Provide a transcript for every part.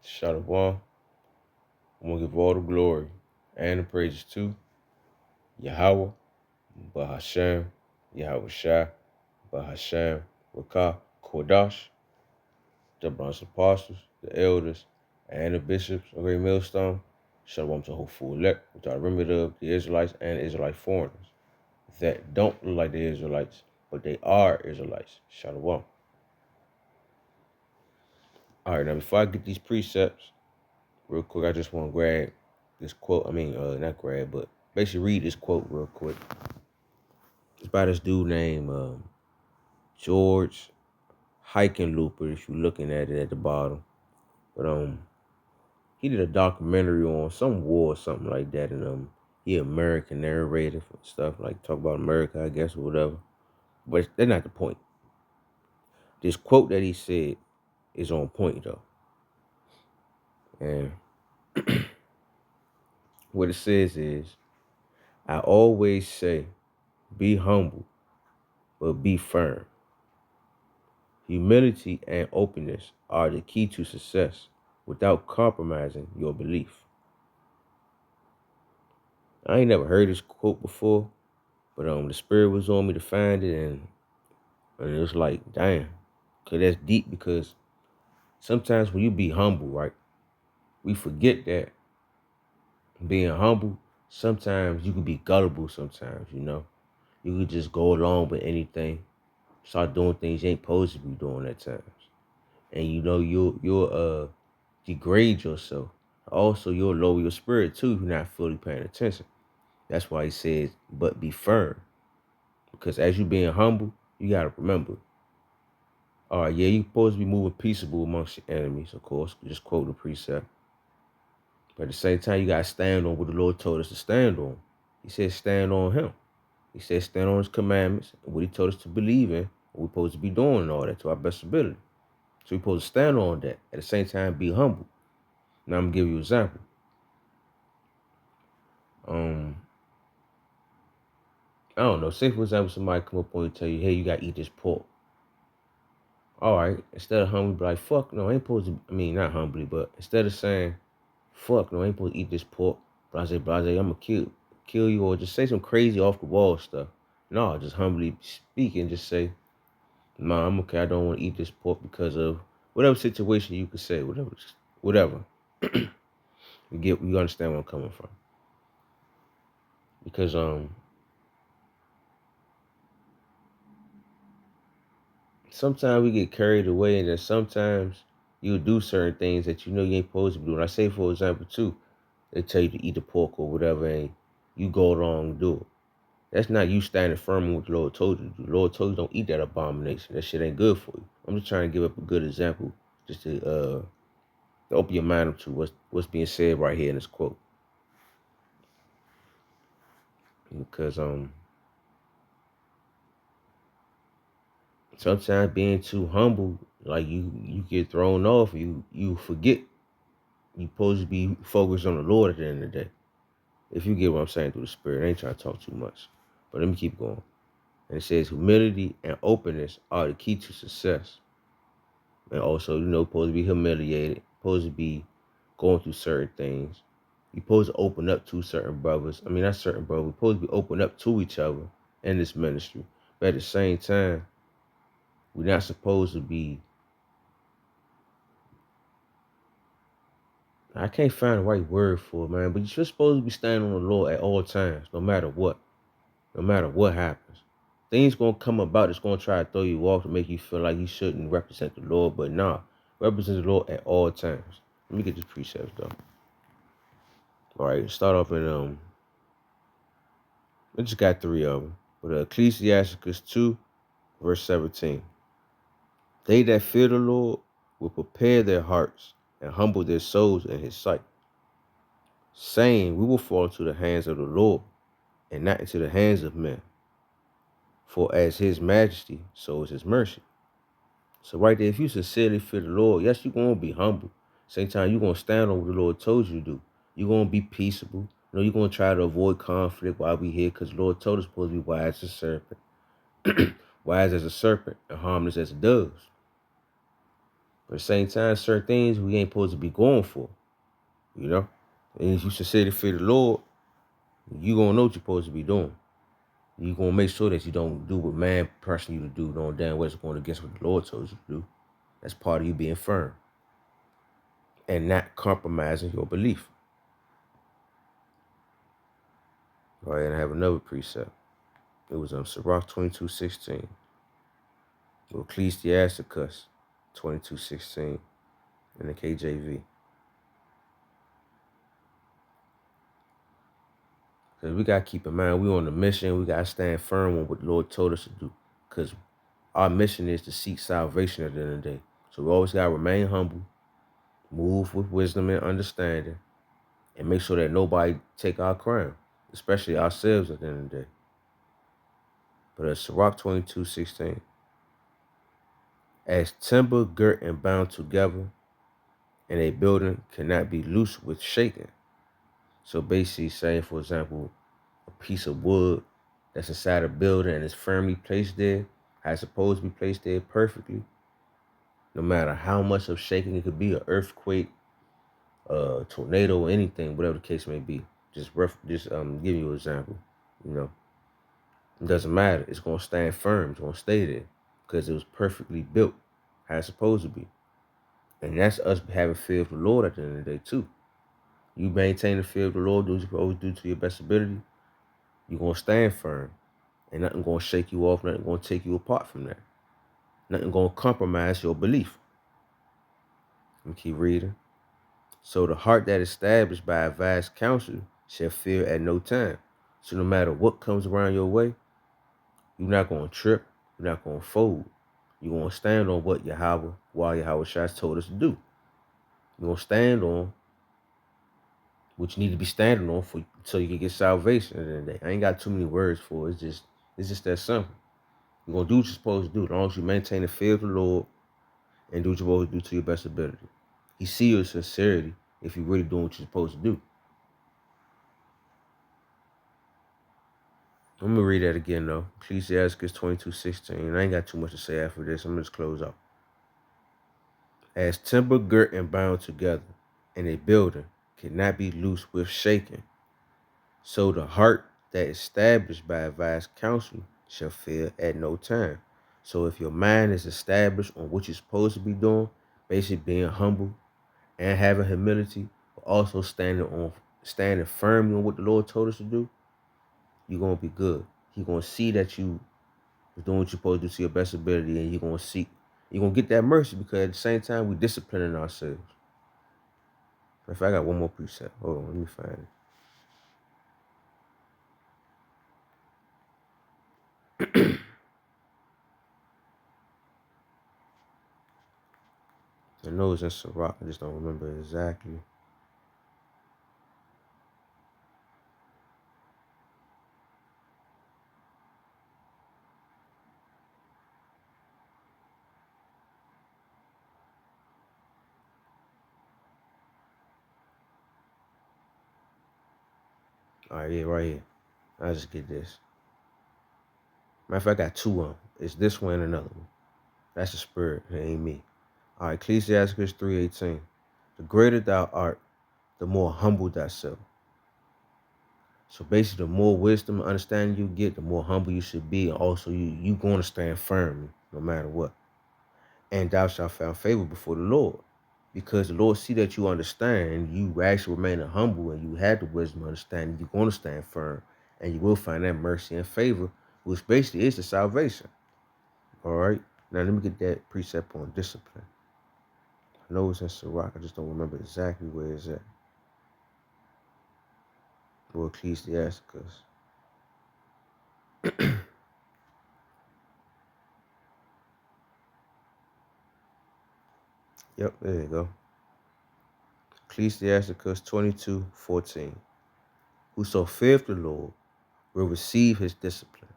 Shalom. I'm gonna give all the glory and the praises to Yahweh, Bahashem, Yahweh Shai, Bahashem, Rakah, Kodash, the bronze apostles, the elders, and the bishops of Great Millstone. Shalom to the whole full elect, which are remnant of the Israelites and Israelite foreigners that don't look like the Israelites, but they are Israelites. Shalom. All right, now before I get these precepts, real quick, I just want to grab this quote. Not grab, but basically read this quote real quick. It's by this dude named George Hickenlooper, if you're looking at it at the bottom. But he did a documentary on some war or something like that, and he American narrator and stuff, like talk about America, I guess, or whatever. But that's not the point. This quote that he said is on point though. And what it says is, I always say, be humble, but be firm. Humility and openness are the key to success without compromising your belief. I ain't never heard this quote before, but the spirit was on me to find it, and it was like, damn, cause that's deep. Because sometimes when you be humble, right, we forget that being humble. Sometimes you could be gullible. Sometimes you could just go along with anything, start doing things you ain't supposed to be doing at times, and you'll degrade yourself. Also, you'll lower your spirit too if you're not fully paying attention. That's why he says, but be firm. Because as you being humble, you gotta remember, all right, yeah, you're supposed to be moving peaceable amongst your enemies, of course. Just quote the precept. But at the same time, you gotta stand on what the Lord told us to stand on. He said stand on him. He said stand on his commandments and what he told us to believe in, what we're supposed to be doing and all that to our best ability. So we're supposed to stand on that. At the same time, be humble. Now I'm gonna give you an example. I don't know. Say for example, somebody come up on you and tell you, "Hey, you gotta eat this pork." All right. Instead of humbly be like, "Fuck no, I ain't supposed to." I mean, not humbly, but instead of saying, "Fuck no, I ain't supposed to eat this pork," blase, blase, I'm gonna kill you, or just say some crazy off the wall stuff. No, just humbly speak and just say, "Nah, I'm okay. I don't want to eat this pork because of whatever situation you could say, whatever." You understand where I'm coming from? Because sometimes we get carried away, and then sometimes you do certain things that you know you ain't supposed to be doing. I say, for example, too, they tell you to eat the pork or whatever, and you go along and do it. That's not you standing firm on what the Lord told you to do. The Lord told you don't eat that abomination. That shit ain't good for you. I'm just trying to give up a good example, just to open your mind up to what's being said right here in this quote. Because sometimes being too humble, like you get thrown off. You forget you supposed to be focused on the Lord at the end of the day. If you get what I'm saying through the spirit, I ain't trying to talk too much. But let me keep going. And it says humility and openness are the key to success. And also, supposed to be humiliated, supposed to be going through certain things. You're supposed to open up to certain brothers. I mean, not certain brothers. We're supposed to be open up to each other in this ministry. But at the same time, we're not supposed to be, I can't find the right word for it, man, but you're supposed to be standing on the Lord at all times, no matter what. No matter what happens. Things gonna come about that's gonna try to throw you off to make you feel like you shouldn't represent the Lord, but nah, represent the Lord at all times. Let me get these precepts though. All right, start off in I just got three of them. But Ecclesiasticus 2, verse 17. They that fear the Lord will prepare their hearts and humble their souls in his sight, saying, we will fall into the hands of the Lord and not into the hands of men. For as his majesty, so is his mercy. So right there, if you sincerely fear the Lord, yes, you're going to be humble. Same time, you're going to stand on what the Lord told you to do. You're going to be peaceable. You're going to try to avoid conflict while we here, because the Lord told us supposed to be wise as a serpent. Wise as a serpent and harmless as a dove. But at the same time, certain things we ain't supposed to be going for, you know? And if you sincerely fear the Lord, you gonna know what you're supposed to be doing. You gonna make sure that you don't do what man pressing you to do, knowing damn well it's going against what the Lord told you to do. That's part of you being firm and not compromising your belief. All right, and I have another precept. It was Sirach 22:16. Ecclesiasticus 22:16 in the KJV. Because we got to keep in mind, we on the mission. We got to stand firm on what the Lord told us to do. Because our mission is to seek salvation at the end of the day. So we always got to remain humble, move with wisdom and understanding, and make sure that nobody take our crown, especially ourselves at the end of the day. But it's Sirach 22:16. As timber girt and bound together, and a building cannot be loose with shaking. So basically saying, for example, a piece of wood that's inside a building and is firmly placed there, how it's supposed to be placed there perfectly, no matter how much of shaking it could be, an earthquake, a tornado, anything, whatever the case may be. Just give you an example. You know, it doesn't matter. It's gonna stand firm. It's gonna stay there because it was perfectly built how it's supposed to be. And that's us having fear of the Lord at the end of the day too. You maintain the fear of the Lord, do what you always do to your best ability. You're gonna stand firm. And nothing gonna shake you off, nothing gonna take you apart from that. Nothing gonna compromise your belief. Let me keep reading. So the heart that is established by a vast counsel shall fear at no time. So no matter what comes around your way, you're not gonna trip, you're not gonna fold. You're gonna stand on what Yahweh Shai told us to do. You're gonna stand on what you need to be standing on so you can get salvation at the end of the day. I ain't got too many words for it. It's just that simple. You're gonna do what you're supposed to do as long as you maintain the fear of the Lord and do what you're supposed to do to your best ability. He sees your sincerity if you're really doing what you're supposed to do. I'm gonna read that again though. Ecclesiasticus 22:16. I ain't got too much to say after this. I'm gonna just close out. As timber girt and bound together, and a building cannot be loose with shaking, so the heart that is established by a vast counsel shall fear at no time. So if your mind is established on what you're supposed to be doing, basically being humble and having humility, but also standing firmly on what the Lord told us to do, you're gonna be good. He's gonna see that you was doing what you're supposed to do to your best ability, and you're gonna get that mercy because at the same time we disciplining ourselves. If I got one more precept, hold on, let me find it. I know it's in Sirach, I just don't remember exactly. All right, yeah, right here. I'll just get this. Matter of fact, I got two of them. It's this one and another one. That's the spirit, it ain't me. All right, Ecclesiastes 3:18. The greater thou art, the more humble thyself. So basically, the more wisdom and understanding you get, the more humble you should be. And also, you going to stand firm no matter what. And thou shalt find favor before the Lord. Because the Lord see that you understand, and you actually remain humble, and you have the wisdom and understanding, you're going to stand firm. And you will find that mercy and favor, which basically is the salvation. All right? Now, let me get that precept on discipline. I know it's in Sirach, I just don't remember exactly where it's at. Or Ecclesiasticus. Yep, there you go. Ecclesiasticus 22:14. Whoso feareth the Lord will receive his discipline,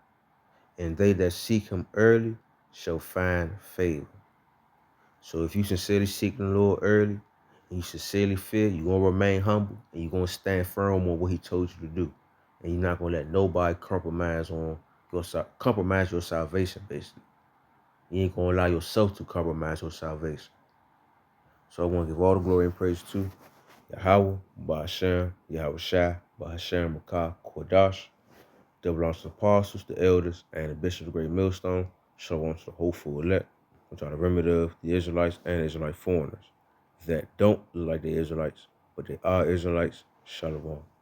and they that seek him early shall find favor. So if you sincerely seek the Lord early, and you sincerely fear, you're going to remain humble, and you're going to stand firm on what he told you to do. And you're not going to let nobody compromise your salvation, basically. You ain't going to allow yourself to compromise your salvation. So I want to give all the glory and praise to Yahweh, Ba'ashem, Yahweh Shai, Ba'ashem, Makah, Kodash. That belongs to the apostles, the elders, and the bishop of the great millstone. Shalom to the hopeful elect, which are the remnant of the Israelites and Israelite foreigners that don't look like the Israelites, but they are Israelites. Shalom.